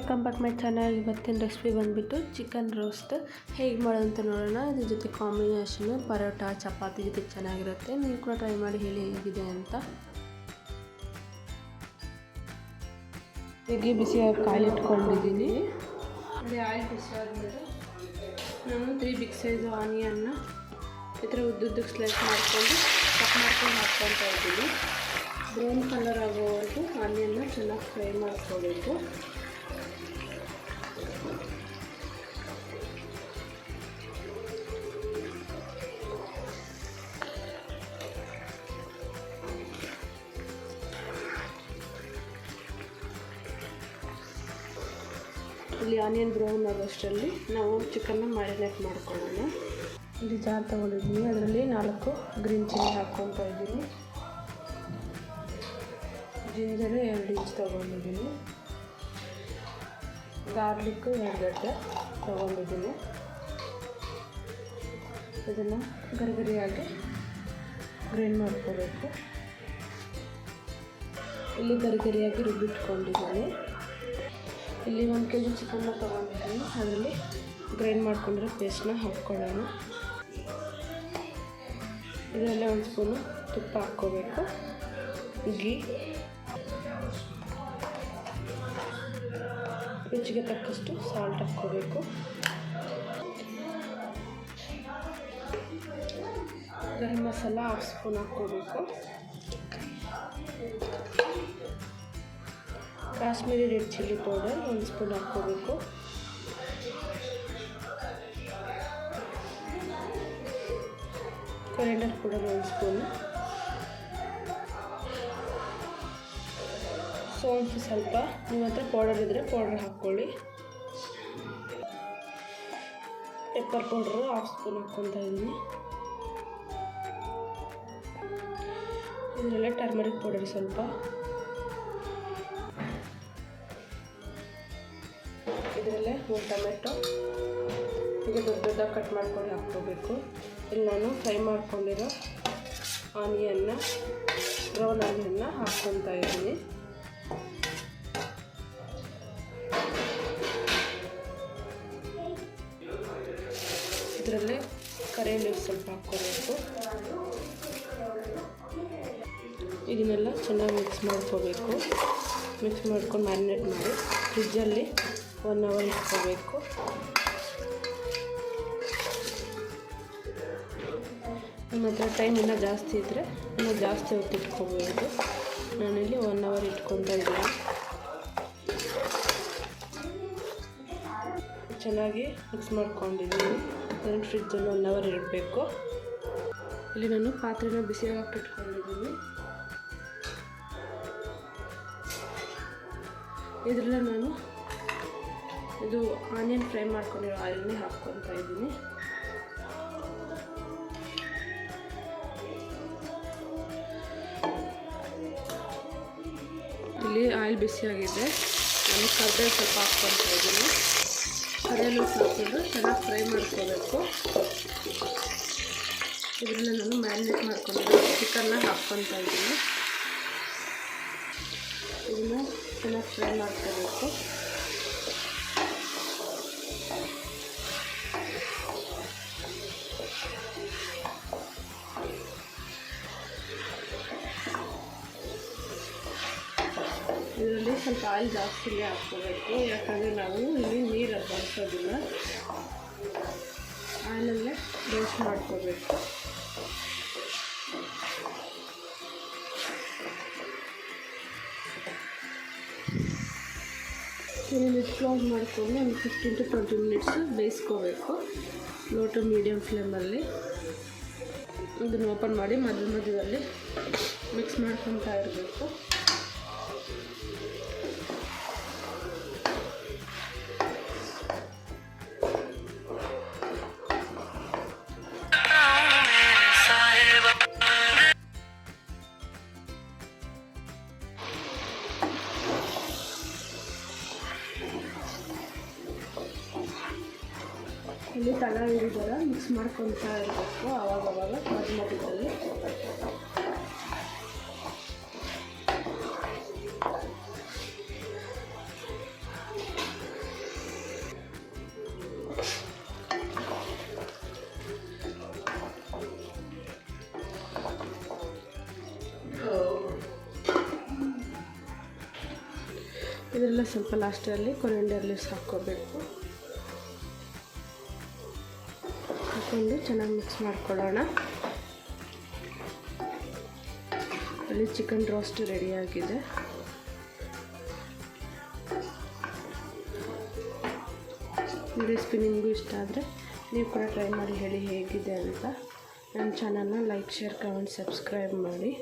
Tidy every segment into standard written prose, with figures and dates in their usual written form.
Welcome back my channel. ಇವತ್ತಿನ recipe ಬಂದುಬಿಟ್ಟು chicken roast ಹೇಗೆ ಮಾಡೋದಂತ ನೋಡೋಣ. ಇದ್ರ ಜೊತೆ ಕಾಂಬಿನೇಷನು ಪರೋಟ ಚಪಾತಿ ಜೊತೆ ಚೆನ್ನಾಗಿರುತ್ತೆ. ನೀವು ಕೂಡ ಟ್ರೈ ಮಾಡಿ ಹೇಳಿ ಹೇಗಿದೆ ಅಂತ. ಹೇಗೆ ಬಿಸಿಯಾಗಿ ಕಾಯಿ ಇಟ್ಕೊಂಡಿದ್ದೀನಿ. ಅದೇ ಆಯಿಲ್ ಬಿಸಿ ಆದಮೇಲೆ ನಾನು 3 ಬಿಗ್ ಸೈಜು ಆನಿಯನ್ನ ಈ ಥರ ಉದ್ದುದ್ದಕ್ಕೆ ಸ್ಲೈಸ್ ಮಾಡಿಕೊಂಡು ಕಟ್ ಮಾಡ್ಕೊಂಡು ಹಾಕ್ಕೊತಾ ಇದ್ದೀನಿ. ಬ್ರೌನ್ ಕಲರ್ ಆಗೋವರೆಗೂ ಆನಿಯನ್ನ ಚೆನ್ನಾಗಿ ಫ್ರೈ ಮಾಡ್ಕೋಬೇಕು. ಇಲ್ಲಿ ಆನಿಯನ್ ಬ್ರೌನ್ ಆಗೋಷ್ಟರಲ್ಲಿ ನಾವು ಚಿಕನ್ನ ಮ್ಯಾರಿನೇಟ್ ಮಾಡ್ಕೊಳ್ಳೋಣ. ಇಲ್ಲಿ ಜಾರ್ ತೊಗೊಂಡಿದ್ದೀನಿ, ಅದರಲ್ಲಿ 4 ಗ್ರೀನ್ ಚಿಲ್ಲಿ ಹಾಕ್ಕೊತಾ ಇದ್ದೀನಿ. ಜಿಂಜರು 2 ಇಂಚ್ ತೊಗೊಂಡಿದ್ದೀನಿ. ಗಾರ್ಲಿಕ್ಕು 2 ಗಡ್ಡೆ ತೊಗೊಂಡಿದ್ದೀನಿ. ಇದನ್ನು ಗರಿಗರಿಯಾಗಿ ಗ್ರೈಂಡ್ ಮಾಡ್ಕೋಬೇಕು. ಇಲ್ಲಿ ಗರಿಗರಿಯಾಗಿ ರುಬ್ಬಿಟ್ಕೊಂಡಿದ್ದೀನಿ. ಇಲ್ಲಿ 1 kg ಚಿಕನ್ನ ತೊಗೊಂಡಿದ್ದೀನಿ. ಅದರಲ್ಲಿ ಗ್ರೈಂಡ್ ಮಾಡ್ಕೊಂಡಿರೋ ಪೇಸ್ಟ್ನ ಹಾಕ್ಕೊಳ್ಳೋಣ. ಇದರಲ್ಲೇ 1 ಸ್ಪೂನು ತುಪ್ಪ ಹಾಕ್ಕೋಬೇಕು. ಗೀ, ರುಚಿಗೆ ತಕ್ಕಷ್ಟು ಸಾಲ್ಟ್ ಹಾಕ್ಕೋಬೇಕು. ಗರಂ ಮಸಾಲ 1/2 ಸ್ಪೂನ್ ಹಾಕ್ಕೋಬೇಕು. Kashmiri red chilli powder 1 spoon ಹಾಕ್ಕೋಬೇಕು. Coriander powder 1 spoon. ಸೋಂಪು ಸ್ವಲ್ಪ, ನಿಮ್ಮ ಹತ್ರ ಪೌಡರ್ ಇದ್ದರೆ ಪೌಡರ್ ಹಾಕ್ಕೊಳ್ಳಿ. ಪೆಪ್ಪರ್ ಪೌಡ್ರು 1/2 ಸ್ಪೂನ್ ಹಾಕ್ಕೊತಾ ಇದ್ದೀನಿ. ಇದರಲ್ಲೇ ಟರ್ಮರಿಕ್ ಪೌಡರ್ ಸ್ವಲ್ಪ. ಇದರಲ್ಲೇ 1 ಟೊಮೆಟೊ ಈಗ ದೊಡ್ಡದಾಗಿ ಕಟ್ ಮಾಡ್ಕೊಂಡು ಹಾಕ್ಕೋಬೇಕು. ಇಲ್ಲಿ ನಾನು ಫ್ರೈ ಮಾಡ್ಕೊಂಡಿರೋ ಆನಿಯನ್ನ, ಬ್ರೌನ್ ಆನಿಯನ್ನ ಹಾಕ್ಕೊತಾ ಇದ್ದೀನಿ. ಇದರಲ್ಲೇ ಕರಿ ಲೀವ್ಸ್ ಸ್ವಲ್ಪ ಹಾಕ್ಕೋಬೇಕು. ಇದನ್ನೆಲ್ಲ ಚೆನ್ನಾಗಿ ಮಿಕ್ಸ್ ಮಾಡ್ಕೋಬೇಕು. ಮಿಕ್ಸ್ ಮಾಡ್ಕೊಂಡು ಮ್ಯಾರಿನೇಟ್ ಮಾಡಿ ಫ್ರಿಜ್ಜಲ್ಲಿ 1 ಅವರ್ ಇಟ್ಕೋಬೇಕು. ನಿಮ್ಮ ಹತ್ರ ಟೈಮ್ ಇನ್ನೂ ಜಾಸ್ತಿ ಇದ್ದರೆ ಇನ್ನೂ ಜಾಸ್ತಿ ಹೊತ್ತು ಇಟ್ಕೋಬೋದು. ನಾನಿಲ್ಲಿ 1 ಅವರ್ ಇಟ್ಕೊತಾ ಇದ್ದೀನಿ. ಚೆನ್ನಾಗಿ ಮಿಕ್ಸ್ ಮಾಡ್ಕೊಂಡಿದ್ದೀನಿ. ಅದನ್ನು ಫ್ರಿಜ್ಜಲ್ಲಿ 1 ಅವರ್ ಇಡಬೇಕು. ಇಲ್ಲಿ ನಾನು ಪಾತ್ರೆನ ಬಿಸಿಯಾಗಿ ಇಟ್ಕೊಂಡಿದ್ದೀನಿ. ಇದರಲ್ಲೇ ನಾನು ಇದು ಆನಿಯನ್ ಫ್ರೈ ಮಾಡ್ಕೊಂಡಿರೋ ಆಯಿಲ್ನೇ ಹಾಕ್ಕೊತಾ ಇದ್ದೀನಿ. ಇಲ್ಲಿ ಆಯಿಲ್ ಬಿಸಿಯಾಗಿದೆ. ನಾನು ಕರಿಬೇವು ಸ್ವಲ್ಪ ಹಾಕ್ಕೊತಾ ಇದ್ದೀನಿ. ಕರಿಬೇವು ಹಾಕ್ಕೊಂಡು ಚೆನ್ನಾಗಿ ಫ್ರೈ ಮಾಡ್ಕೋಬೇಕು. ಇದರಲ್ಲಿ ನಾನು ಮ್ಯಾರಿನೇಟ್ ಮಾಡ್ಕೊಂಡಿರೋ ಚಿಕನ್ನ ಹಾಕ್ಕೊತಾ ಇದ್ದೀನಿ. ಇದನ್ನು ಚೆನ್ನಾಗಿ ಫ್ರೈ ಮಾಡ್ಕೋಬೇಕು. ಇದರಲ್ಲಿ ಸ್ವಲ್ಪ ಆಯಿಲ್ ಜಾಸ್ತಿನೇ ಹಾಕ್ಕೋಬೇಕು. ಯಾಕಂದರೆ ನಾವು ಇಲ್ಲಿ ನೀರು ಬಳಸೋದಿಲ್ಲ. ಆಯಿಲಲ್ಲೇ ರೋಸ್ಟ್ ಮಾಡ್ಕೋಬೇಕು. ಇದನ್ನು ಕ್ಲೋಸ್ ಮಾಡಿಕೊಂಡು ಒಂದು 15 to 20 ಮಿನಿಟ್ಸು ಬೇಯಿಸ್ಕೋಬೇಕು. ಲೋ ಟು ಮೀಡಿಯಮ್ ಫ್ಲೇಮಲ್ಲಿ. ಇದನ್ನು ಓಪನ್ ಮಾಡಿ ಮಧ್ಯದಲ್ಲಿ ಮಿಕ್ಸ್ ಮಾಡ್ಕೊತಾ ಇರಬೇಕು. ಇಲ್ಲಿ ತಳ ಹಿಡಿದರ ಮಿಕ್ಸ್ ಮಾಡ್ಕೊತಾ ಇರಬೇಕು. ಆವಾಗವಾಗ ಮಧ್ಯದಲ್ಲಿ ಇದೆಲ್ಲ ಸ್ವಲ್ಪ ಲಾಸ್ಟಲ್ಲಿ ಕೊರಿಯಂಡರ್ ಲೀವ್ಸ್ ಹಾಕ್ಕೋಬೇಕು. ಹಾಕ್ಕೊಂಡು ಚೆನ್ನಾಗಿ ಮಿಕ್ಸ್ ಮಾಡ್ಕೊಳ್ಳೋಣ. ಅಲ್ಲಿ ಚಿಕನ್ ರೋಸ್ಟ್ ರೆಡಿಯಾಗಿದೆ. ಈ ರೆಸಿಪಿ ನಿಮಗೂ ಇಷ್ಟ ಆದರೆ ನೀವು ಕೂಡ ಟ್ರೈ ಮಾಡಿ ಹೇಳಿ ಹೇಗಿದೆ ಅಂತ. ನನ್ನ ಚಾನಲ್ನ ಲೈಕ್, ಶೇರ್, ಕಮೆಂಟ್, ಸಬ್ಸ್ಕ್ರೈಬ್ ಮಾಡಿ.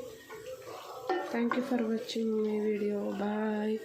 Thank you for watching my video. Bye.